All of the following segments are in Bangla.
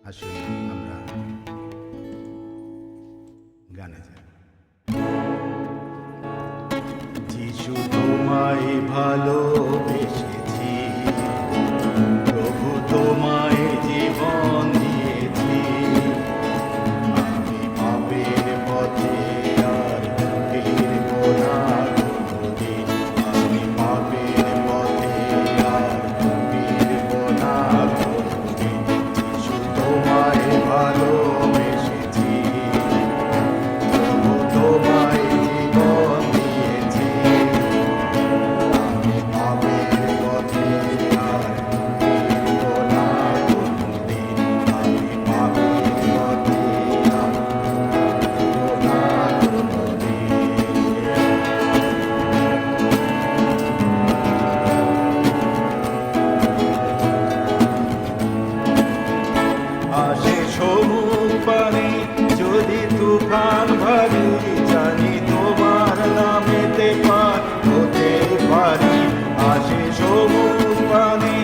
আসুন আমরা গানে যাই। যিশু তোমায় ভালোবেসেছি, প্রভু তোমায় জীবন দিয়েছি। আমি পাপের পথে আর ফিরব না কোনোদিন। আমি পাপের পথে আর ফিরব না কোনোদিন। যিশু তোমায় ভালোবেসেছি, প্রভু তোমায় জীবন দিয়েছি। আমি পাপের পথে আর ফিরব না কোনোদিন। আমি পাপের পথে আর ফিরব না কোনোদিন। আসে সমুখ পানে যদি তুফান ভারী, জানি তোমার নামেতে পার হতে পারি। আসে সমুখ পানে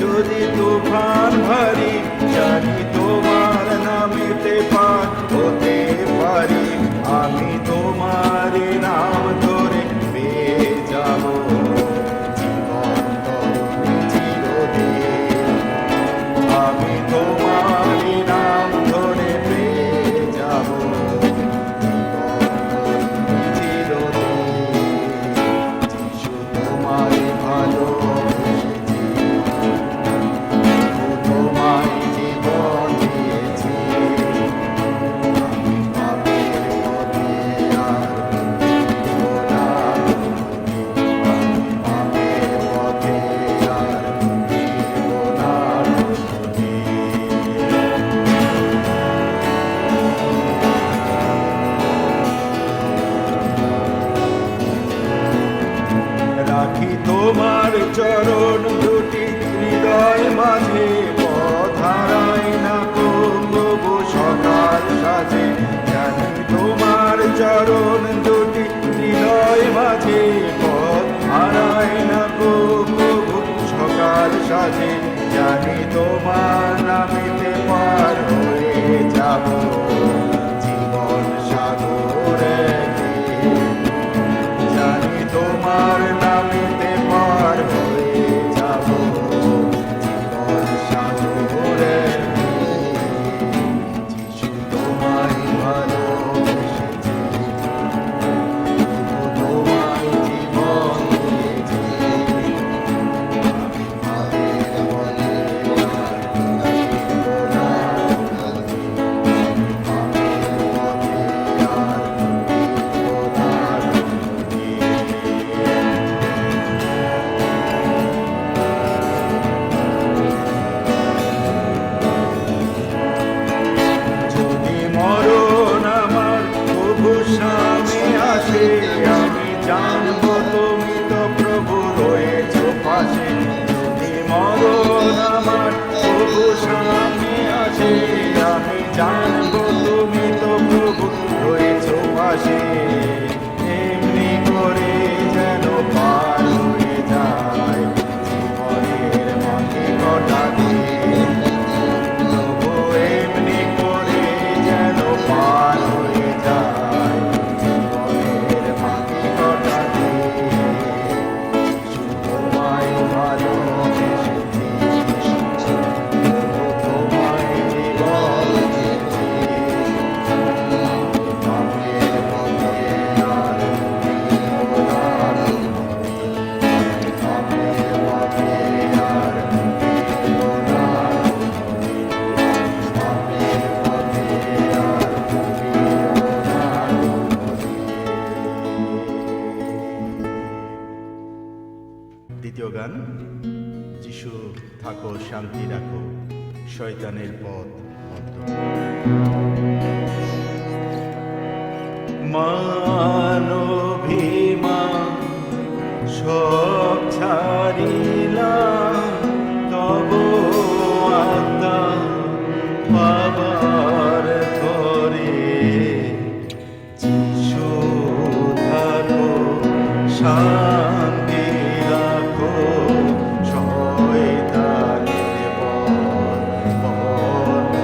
যদি তুফান ভারী, জানি তোমার নামেতে পার হতে পারি। আমি তোমার নাম ধরে পেয়ে যাব জীবন তরণী চিরদিন। আমি তোমার নাম ধরে পেয়ে যাব চিরদিন। যিশু তোমায় ভালোবেসেছি, প্রভু তোমায় জীবন দিয়েছি। আমি পাপের পথে আর ফিরব না কোনোদিন। আমি পাপের পথে আর ফিরব না কোনোদিন। রাখি তোমার চরণ দুটি হৃদয় মাঝে, পথ হারাই না প্রভু সকাল সাজে। জানি তোমার চরণ দুটি হৃদয় মাঝে, পথ হারাই না প্রভু সকাল সাজে। জানি তোমার নামেতে পার হয়ে যাব জীবন সাগরে। জানি তোমার নামেতে পার হয়ে যাব জীবন সাগরে। যিশু তোমায় ভালোবেসেছি, প্রভু তোমায় জীবন দিয়েছি। আমি পাপের পথে আর ফিরব না কোনোদিন। আমি পাপের পথে আর ফিরব না কোনোদিন। যদি মরণ আমার প্রভু সামনে আসে, আমি জানবো তুমি তো প্রভু রয়েছ পাশে। যদি মরণ আমার প্রভু সামনে আসে, আমি জানবো তুমি তো প্রভু রয়েছ পাশে। এমনি করে যেন পার হয়ে যায় জীবনের মাঝে কটা দিন। প্রভু এমনি করে যেন পার হয়ে যায় জীবনের মাঝে কটা দিন। যিশু তোমায় ভালোবেসেছি, প্রভু তোমায় জীবন দিয়েছি। আমি পাপের পথে আর ফিরব না কোনোদিন। আমি পাপের পথে আর ফিরব না কোনোদিন। পাপের পথে আর ফিরব না কোনোদিন। দ্বিতীয় গান। যিশু থাকো শান্তি রাখো, শয়তানের পথ বন্ধ। মানভিমান সব ছাড়িলাম, তবু আত্মা পাবার তরে। যিশু থাকো শান্তি রাখো, শয়তানের পথ বন্ধ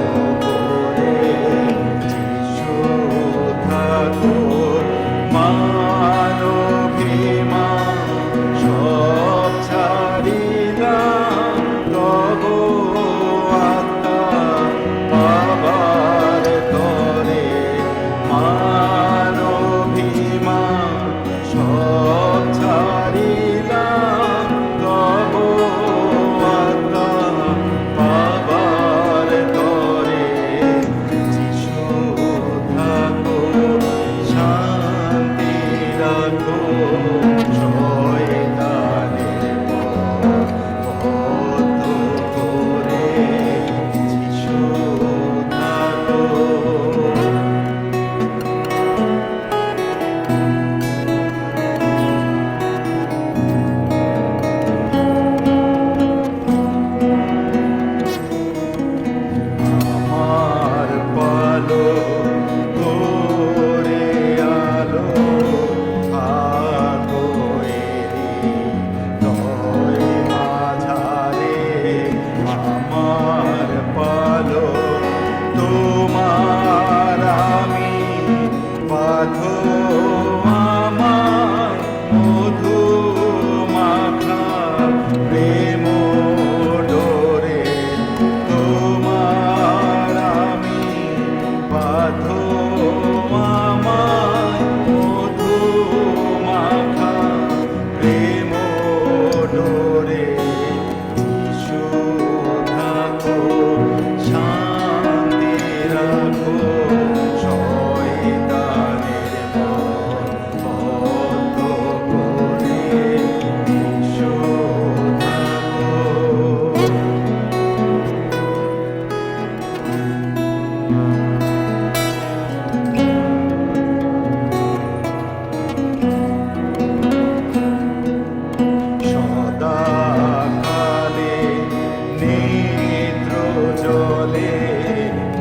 জলে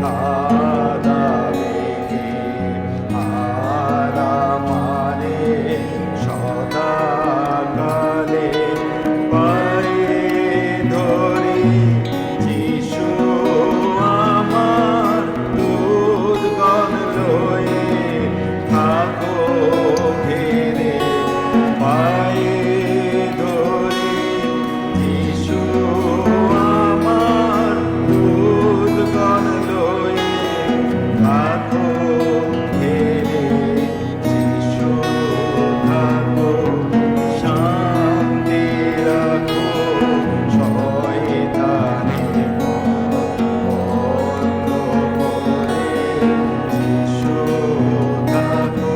কাদাবে কে? আর আমারে সদাকালে পায়ে ধরি যিশু আমার দুধগণ লয়ে থাকো ঘেরে পায়ে ধরি যিশু আমার দুধগণ লয়ে থাকো ঘেরে যিশু থাকো শান্তি রাখো শয়তানের পথ বন্ধ করে যিশু থাকো।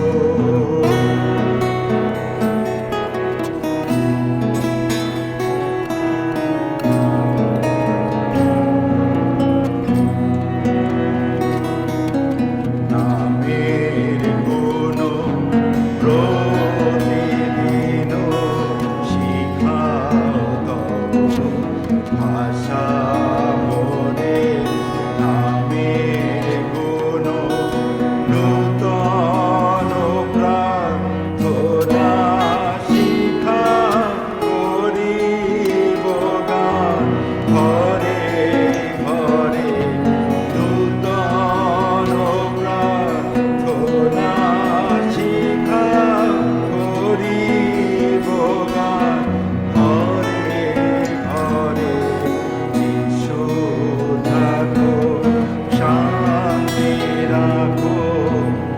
নামের গুণ প্রতিদিন শিখাও তব ভাষা মনে। নামের গুণ নূতন প্রার্থনা শিখা করিব গান ঘরে ঘরে নূতন প্রার্থনা শিখা করিব গান ঘরে ঘরে যিশু থাকো শান্তি রাখো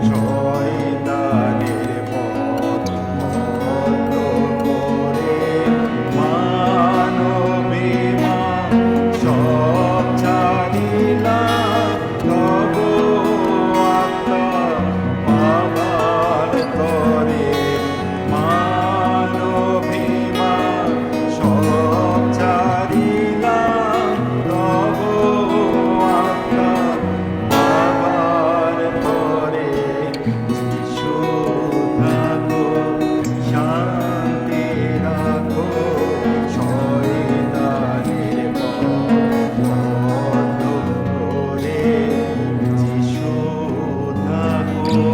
শয়তানের পথ বন্ধ করে মানবে সব ছাড়িলাম তব আত্মা পাবার তরে। মানবিমান সব ছাড়িলাম তব আত্মা পাবার তরে। যিশু থাকো শান্তি রাখো শয়তানের পথ বন্ধ করে যিশু থাকো।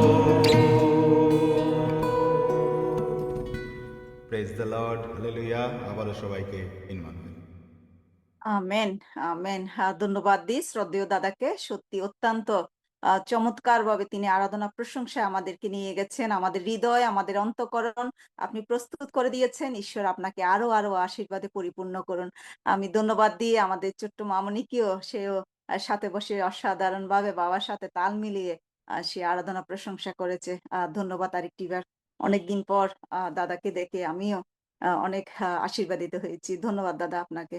Praise the lord, hallelujah. আবারও সবাইকে ইনমানুয়েল। Amen, amen. ধন্যবাদ দিই শ্রদ্ধেয় দাদাকে। সত্যি অত্যন্ত চমৎকারভাবে তিনি আরাধনা প্রশংসায় আমাদেরকে নিয়ে গেছেন। আমাদের হৃদয়, আমাদের অন্তঃকরণ আপনি প্রস্তুত করে দিয়েছেন। ঈশ্বর আপনাকে আরো, আরো আশীর্বাদে পরিপূর্ণ করুন। আমি ধন্যবাদ দিয়ে আমাদের ছোট্ট মামনিকেও সেও সাথে বসে অসাধারণভাবে বাবার সাথে তাল মিলিয়ে সে আরাধনা প্রশংসা করেছে। ধন্যবাদ আরেকটিবার। অনেকদিন পর দাদাকে দেখে আমিও অনেক আশীর্বাদিত হয়েছি। ধন্যবাদ দাদা আপনাকে।